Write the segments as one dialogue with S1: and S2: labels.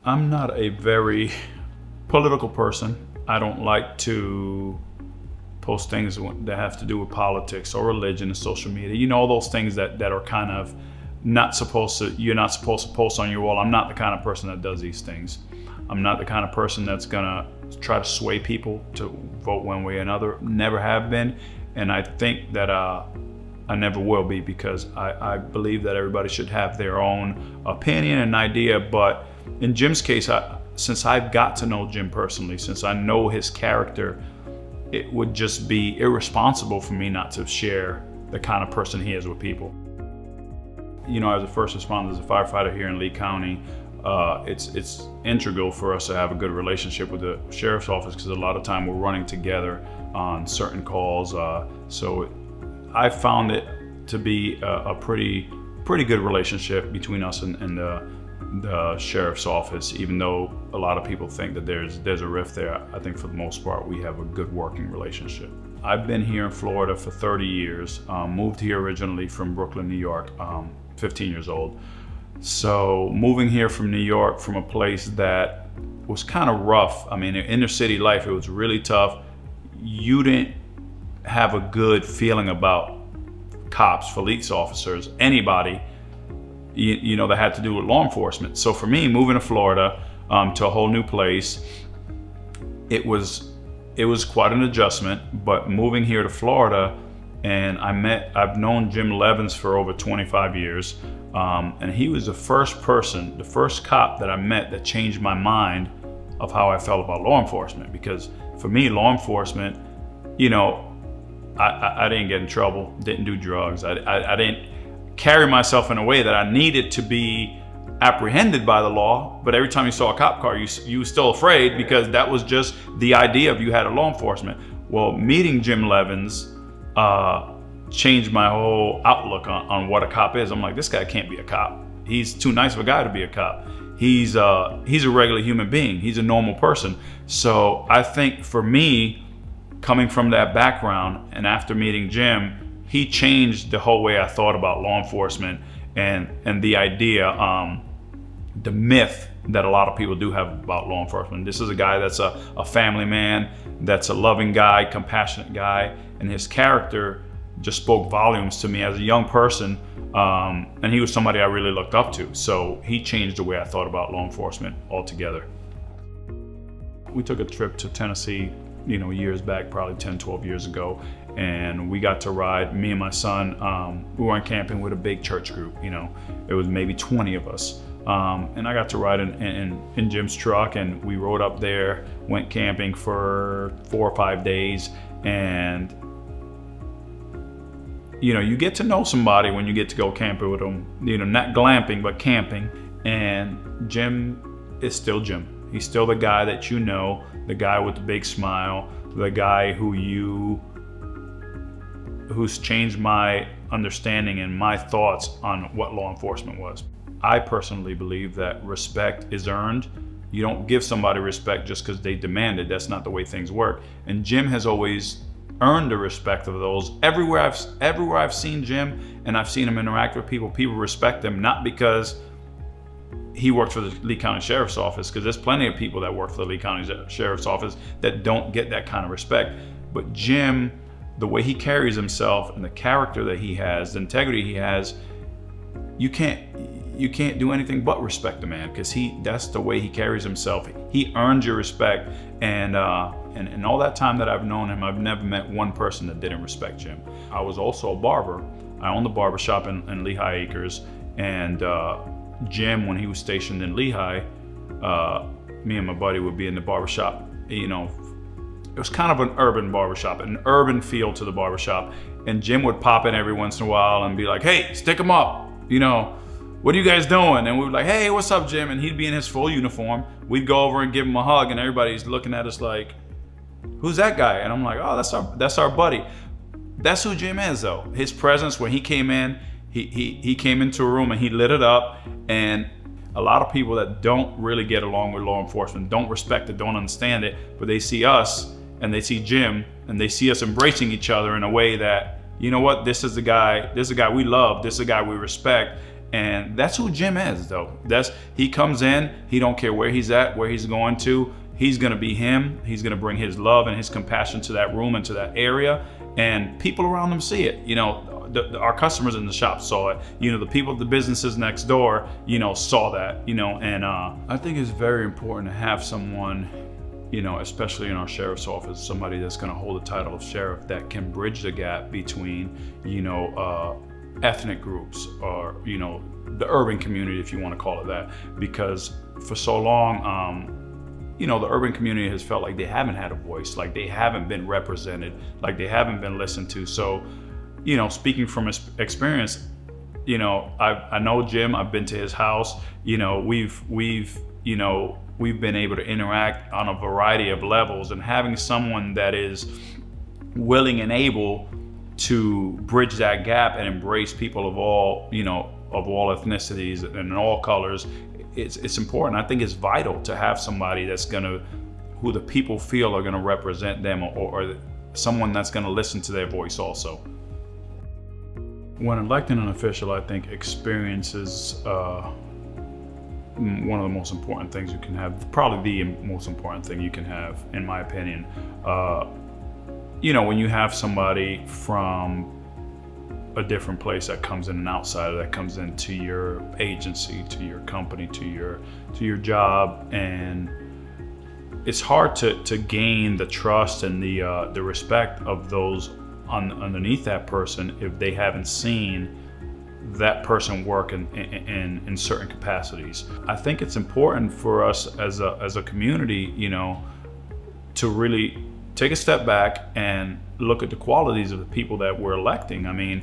S1: I'm not a very political person. I don't like to post things that have to do with politics or religion and social media. You know, all those things that are kind of you're not supposed to post on your wall. I'm not the kind of person that does these things. I'm not the kind of person that's gonna try to sway people to vote one way or another. Never have been. And I think that I never will be, because I believe that everybody should have their own opinion and idea. But in Jim's case, since I've got to know Jim personally, since I know his character, it would just be irresponsible for me not to share the kind of person he is with people. You know, as a first responder, as a firefighter here in Lee County, it's integral for us to have a good relationship with the sheriff's office, because a lot of time we're running together on certain calls. So I found it to be a pretty good relationship between us and the sheriff's office. Even though a lot of people think that there's a rift there, I think for the most part we have a good working relationship. I've been here in Florida for 30 years. Moved here originally from Brooklyn, New York, 15 years old. So moving here from New York, from a place that was kind of rough, I mean, inner city life, it was really tough. You didn't have a good feeling about cops, police officers, anybody, you know, that had to do with law enforcement. So for me, moving to Florida, to a whole new place, it was quite an adjustment. But moving here to Florida, and I've known Jim Levins for over 25 years, and he was the first cop that I met that changed my mind of how I felt about law enforcement. Because for me, law enforcement, you know, I didn't get in trouble, didn't do drugs, I didn't carry myself in a way that I needed to be apprehended by the law. But every time you saw a cop car, you were still afraid, because that was just the idea of you had a law enforcement. Well, meeting Jim Levins changed my whole outlook on what a cop is. I'm like, this guy can't be a cop. He's too nice of a guy to be a cop. He's a regular human being. He's a normal person. So I think for me, coming from that background, and after meeting Jim, he changed the whole way I thought about law enforcement and the idea, the myth that a lot of people do have about law enforcement. This is a guy that's a family man, that's a loving guy, compassionate guy, and his character just spoke volumes to me as a young person, and he was somebody I really looked up to. So he changed the way I thought about law enforcement altogether. We took a trip to Tennessee, you know, years back, probably 10, 12 years ago, and we got to ride, me and my son, we went camping with a big church group, you know, it was maybe 20 of us. And I got to ride in Jim's truck, and we rode up there, went camping for 4 or 5 days. And you know, you get to know somebody when you get to go camping with them, you know, not glamping, but camping. And Jim is still Jim. He's still the guy that you know, the guy with the big smile, the guy who's changed my understanding and my thoughts on what law enforcement was. I personally believe that respect is earned. You don't give somebody respect just because they demand it. That's not the way things work. And Jim has always earned the respect of those. Everywhere I've seen Jim, and I've seen him interact with people respect him, not because he worked for the Lee County Sheriff's Office, because there's plenty of people that work for the Lee County Sheriff's Office that don't get that kind of respect. But Jim, the way he carries himself and the character that he has, the integrity he has, you can't do anything but respect the man, because that's the way he carries himself. He earns your respect, and all that time that I've known him, I've never met one person that didn't respect Jim. I was also a barber. I owned a barber shop in Lehigh Acres, and Jim, when he was stationed in Lehigh, me and my buddy would be in the barbershop. You know, it was kind of an urban barbershop, an urban feel to the barbershop. And Jim would pop in every once in a while and be like, "Hey, stick him up. You know, what are you guys doing?" And we were like, "Hey, what's up, Jim?" And he'd be in his full uniform. We'd go over and give him a hug, and everybody's looking at us like, "Who's that guy?" And I'm like, "Oh, that's our buddy." That's who Jim is, though. His presence, when he came in, he came into a room and he lit it up. And a lot of people that don't really get along with law enforcement, don't respect it, don't understand it, but they see us and they see Jim and they see us embracing each other in a way that, you know what, this is the guy we love, this is the guy we respect. And that's who Jim is, though. He comes in, he don't care where he's at, where he's going to. He's going to be him. He's going to bring his love and his compassion to that room and to that area. And people around him see it. Our customers in the shop saw it. The people at the businesses next door, saw that. And I think it's very important to have someone, especially in our sheriff's office, somebody that's going to hold the title of sheriff that can bridge the gap between, ethnic groups or, the urban community, if you want to call it that. Because for so long, the urban community has felt like they haven't had a voice, like they haven't been represented, like they haven't been listened to. So, speaking from experience, I know Jim. I've been to his house. We've been able to interact on a variety of levels, and having someone that is willing and able to bridge that gap and embrace people of all ethnicities and all colors, it's important. I think it's vital to have somebody who the people feel are gonna represent them, or someone that's gonna listen to their voice also. When electing an official, I think experience is one of the most important things you can have, probably the most important thing you can have, in my opinion. When you have somebody from a different place that comes in, an outsider that comes into your agency, to your company, to your job, and it's hard to gain the trust and the respect of those underneath that person if they haven't seen that person work in certain capacities. I think it's important for us as a community, to really take a step back and look at the qualities of the people that we're electing. I mean,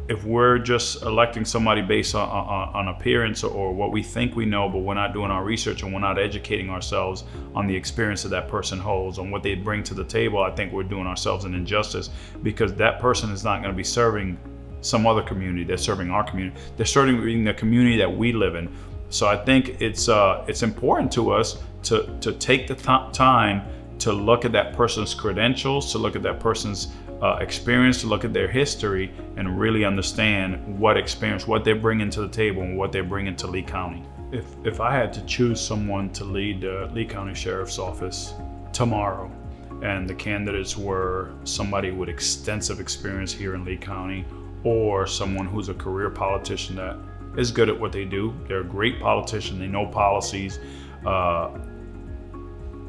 S1: if we're just electing somebody based on appearance or what we think we know, but we're not doing our research and we're not educating ourselves on the experience that that person holds, on what they bring to the table, I think we're doing ourselves an injustice, because that person is not going to be serving some other community. They're serving our community. They're serving the community that we live in. So I think it's important to us to take the time to look at that person's credentials, to look at that person's experience, to look at their history, and really understand what experience, what they're bringing to the table, and what they're bringing to Lee County. If I had to choose someone to lead the Lee County Sheriff's Office tomorrow, and the candidates were somebody with extensive experience here in Lee County, or someone who's a career politician that is good at what they do, they're a great politician, they know policies,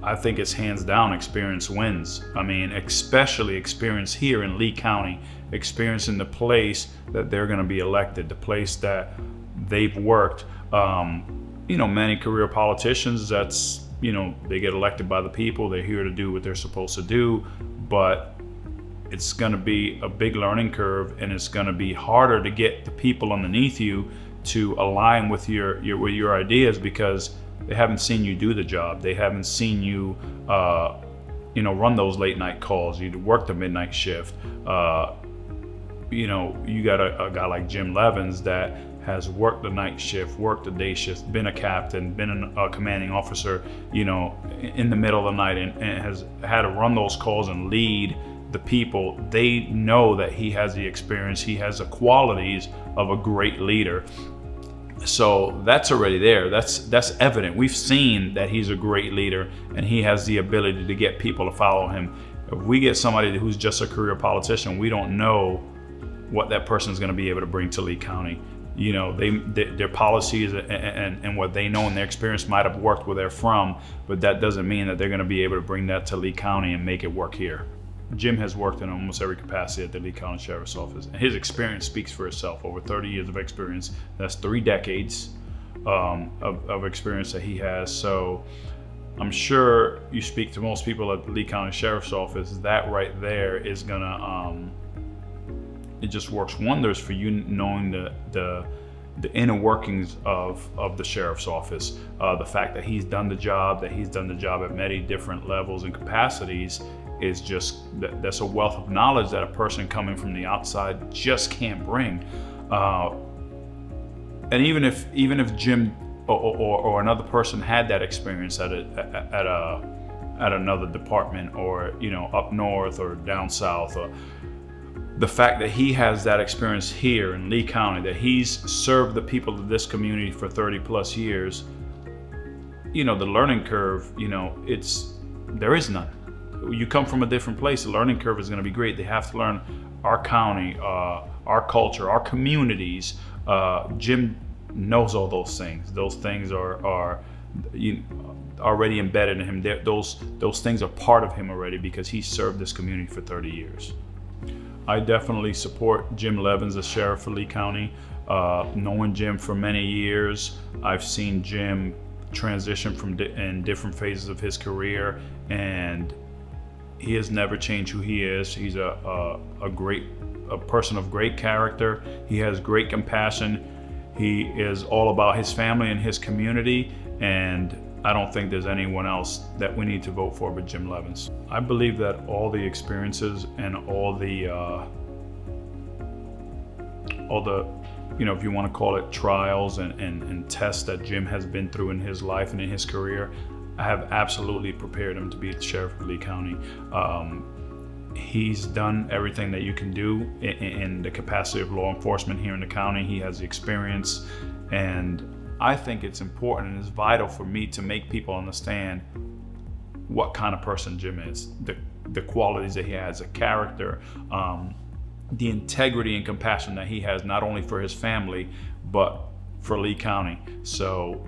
S1: I think it's hands down experience wins. I mean, especially experience here in Lee County, experience in the place that they're going to be elected, the place that they've worked. Many career politicians, they get elected by the people. They're here to do what they're supposed to do, but it's going to be a big learning curve, and it's going to be harder to get the people underneath you to align with your ideas, because they haven't seen you do the job. They haven't seen you, run those late night calls. You work the midnight shift. You got a guy like Jim Levins that has worked the night shift, worked the day shift, been a captain, been a commanding officer, in the middle of the night, and has had to run those calls and lead the people. They know that he has the experience. He has the qualities of a great leader. So that's already there. That's evident. We've seen that he's a great leader, and he has the ability to get people to follow him. If we get somebody who's just a career politician, we don't know what that person is going to be able to bring to Lee County. Their policies and what they know and their experience might have worked where they're from, but that doesn't mean that they're going to be able to bring that to Lee County and make it work here. Jim has worked in almost every capacity at the Lee County Sheriff's Office, and his experience speaks for itself. Over 30 years of experience, that's 3 decades of experience that he has. So I'm sure you speak to most people at the Lee County Sheriff's Office, that right there is gonna, it just works wonders for you, knowing the inner workings of the sheriff's office. The fact that he's done the job at many different levels and capacities is just, that's a wealth of knowledge that a person coming from the outside just can't bring. And even if Jim or another person had that experience at another department, or up north or down south, the fact that he has that experience here in Lee County, that he's served the people of this community for 30 plus years, the learning curve, there is none. You come from a different place, the learning curve is going to be great. They have to learn our county, our culture, our communities. Jim knows all those things. Those things are already embedded in him. Those things are part of him already because he served this community for 30 years. I definitely support Jim Levens as sheriff of Lee County. Knowing Jim for many years, I've seen Jim transition in different phases of his career, and he has never changed who he is. He's a person of great character. He has great compassion. He is all about his family and his community, and I don't think there's anyone else that we need to vote for but Jim Levens. I believe that all the experiences and all the if you want to call it trials and tests that Jim has been through in his life and in his career, I have absolutely prepared him to be the sheriff of Lee County. He's done everything that you can do in the capacity of law enforcement here in the county. He has the experience, and I think it's important and it's vital for me to make people understand what kind of person Jim is, the qualities that he has, a character, the integrity and compassion that he has, not only for his family, but for Lee County. So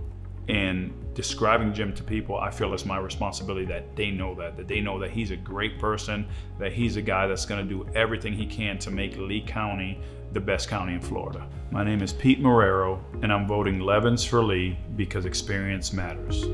S1: in describing Jim to people, I feel it's my responsibility that they know that he's a great person, that he's a guy that's going to do everything he can to make Lee County the best county in Florida. My name is Pete Marrero, and I'm voting Levens for Lee because experience matters.